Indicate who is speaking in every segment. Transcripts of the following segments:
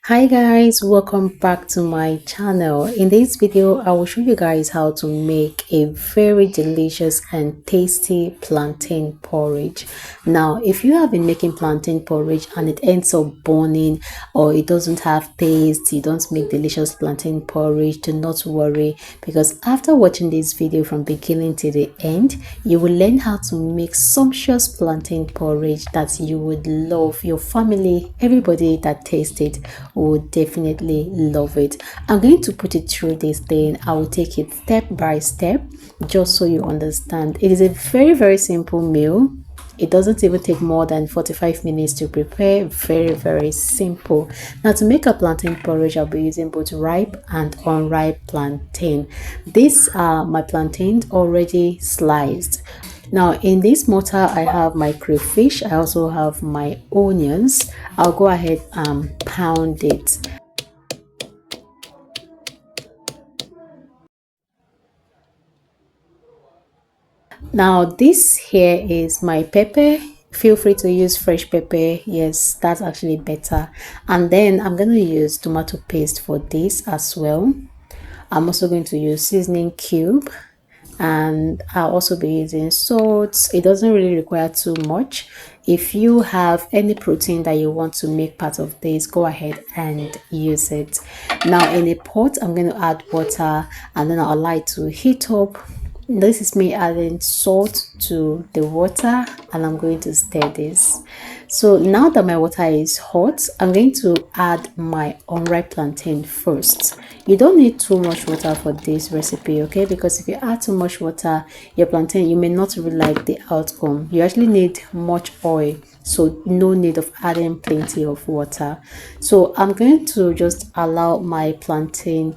Speaker 1: Hi guys, welcome back to my channel. In this video I will show you guys how to make a very delicious and tasty plantain porridge. Now if you have been making plantain porridge and it ends up burning or it doesn't have taste, you don't make delicious plantain porridge, do not worry, because after watching this video from beginning to the end you will learn how to make sumptuous plantain porridge that you would love. Your family, everybody that tastes it would definitely love it. I'm going to put it through this thing. I will take it step by step just so you understand. It is a very simple meal. It doesn't even take more than 45 minutes to prepare. Very simple. Now to make a plantain porridge, I'll be using both ripe and unripe plantain. These are my plantains already sliced. Now in this mortar I have my crayfish, I also have my onions. I'll go ahead and pound it. Now this here is my pepper. Feel free to use fresh pepper. Yes, that's actually better. And then I'm going to use tomato paste for this as well. I'm also going to use seasoning cube, and I'll also be using salt. It doesn't really require too much. If you have any protein that you want to make part of this, go ahead and use it. Now in a pot I'm going to add water, and then I'll allow it to heat up. This is me adding salt to the water, and I'm going to stir this. So now that my water is hot, I'm going to add my unripe plantain first. You don't need too much water for this recipe, okay? Because if you add too much water, your plantain, you may not really like the outcome. You actually need much oil, so no need of adding plenty of water. So I'm going to just allow my unripe plantain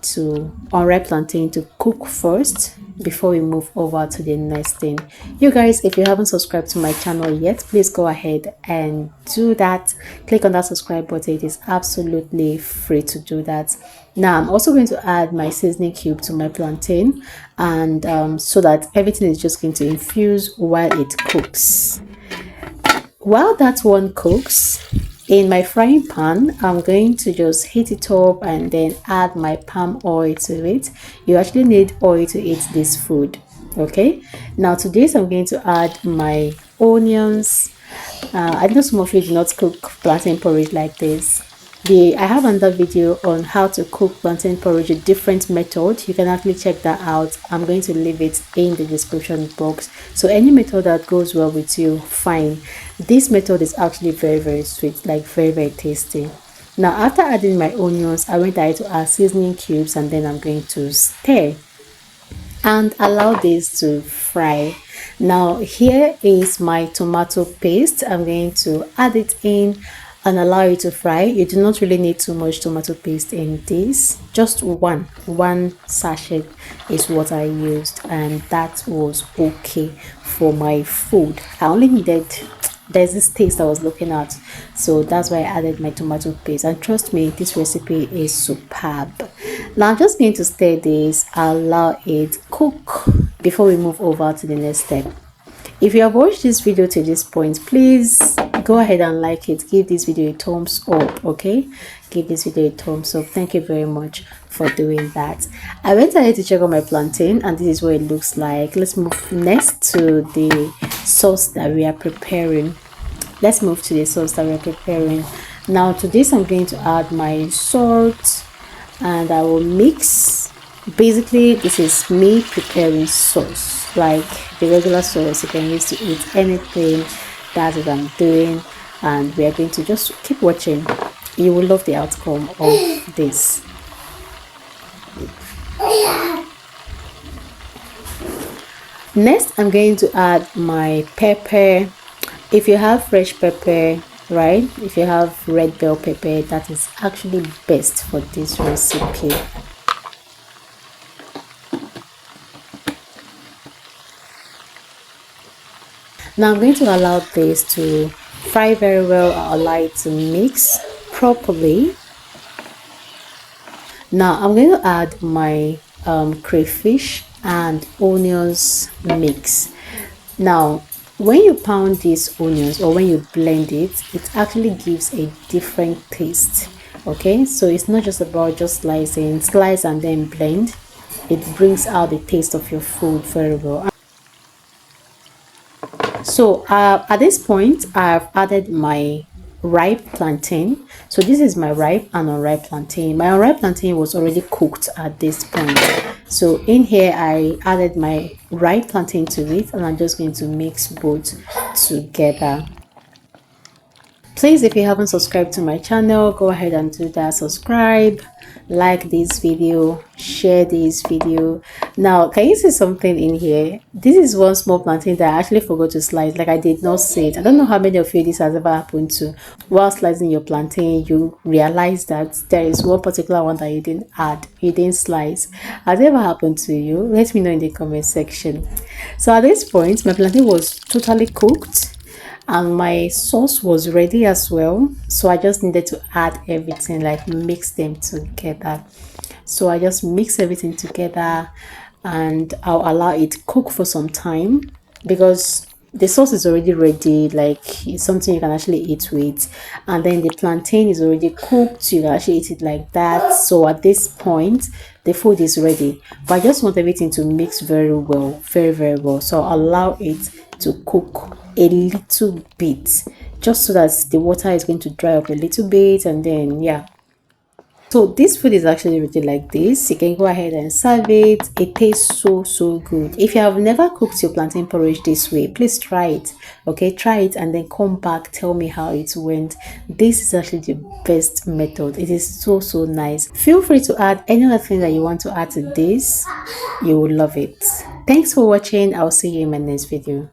Speaker 1: to cook first before we move over to the next thing. You guys, if you haven't subscribed to my channel yet, please go ahead and do that. Click on that subscribe button. It is absolutely free to do that. Now I'm also going to add my seasoning cube to my plantain, and so that everything is just going to infuse while it cooks. While that one cooks, in my frying pan I'm going to just heat it up and then add my palm oil to it. You actually need oil to eat this food, okay? Now to this I'm going to add my onions. I know some of you do not cook plantain porridge like this. I have another video on how to cook plantain porridge, a different method. You can actually check that out. I'm going to leave it in the description box. So any method that goes well with you, fine. This method is actually very sweet, like very tasty. Now after adding my onions, I went ahead to add seasoning cubes, and then I'm going to stir and allow this to fry. Now here is my tomato paste. I'm going to add it in and allow it to fry. You do not really need too much tomato paste in this. Just one sachet is what I used, and that was okay for my food. I only needed, there's this taste I was looking at, so that's why I added my tomato paste, and trust me, this recipe is superb. Now I'm just going to stir this, allow it cook before we move over to the next step. If you have watched this video to this point, please go ahead and like it. Give this video a thumbs up, okay? Give this video a thumbs up. Thank you very much for doing that. I went ahead to check on my plantain, and this is what it looks like. Let's move next to the sauce that we are preparing. Let's move to the sauce that we are preparing. Now to this I'm going to add my salt, and I will mix. Basically this is me preparing sauce, like the regular sauce you can use to eat anything. That's what I'm doing, and we are going to just keep watching. You will love the outcome of this. Next I'm going to add my pepper. If you have fresh pepper, right, if you have red bell pepper, that is actually best for this recipe. Now I'm going to allow this to fry very well. I'll allow it to mix properly. Now I'm going to add my crayfish and onions mix. Now when you pound these onions, or when you blend it, it actually gives a different taste Okay, so it's not just about just slicing, slice and then blend. It brings out the taste of your food very well. So at this point, I've added my ripe plantain. So this is my ripe and unripe plantain. My unripe plantain was already cooked at this point. So in here, I added my ripe plantain to it, and I'm just going to mix both together. Please, if you haven't subscribed to my channel, go ahead and do that. Subscribe, like this video, share this video. Now, can you see something in here? This is one small plantain that I actually forgot to slice. Like, I did not see it. I don't know how many of you this has ever happened to. While slicing your plantain, you realize that there is one particular one that you didn't add, you didn't slice. Has it ever happened to you? Let me know in the comment section. So at this point, my plantain was totally cooked and my sauce was ready as well. So I just needed to add everything, like mix them together. So I just mix everything together and I'll allow it cook for some time, because the sauce is already ready, like it's something you can actually eat with, and then the plantain is already cooked, you can actually eat it like that. So at this point the food is ready, but I just want everything to mix very well, very well. So I'll allow it to cook a little bit, just so that the water is going to dry up a little bit, and then yeah. So this food is actually really like this. You can go ahead and serve it. It tastes so good. If you have never cooked your plantain porridge this way, please try it. Okay, try it and then come back, tell me how it went. This is actually the best method. It is so nice. Feel free to add any other thing that you want to add to this. You will love it. Thanks for watching. I'll see you in my next video.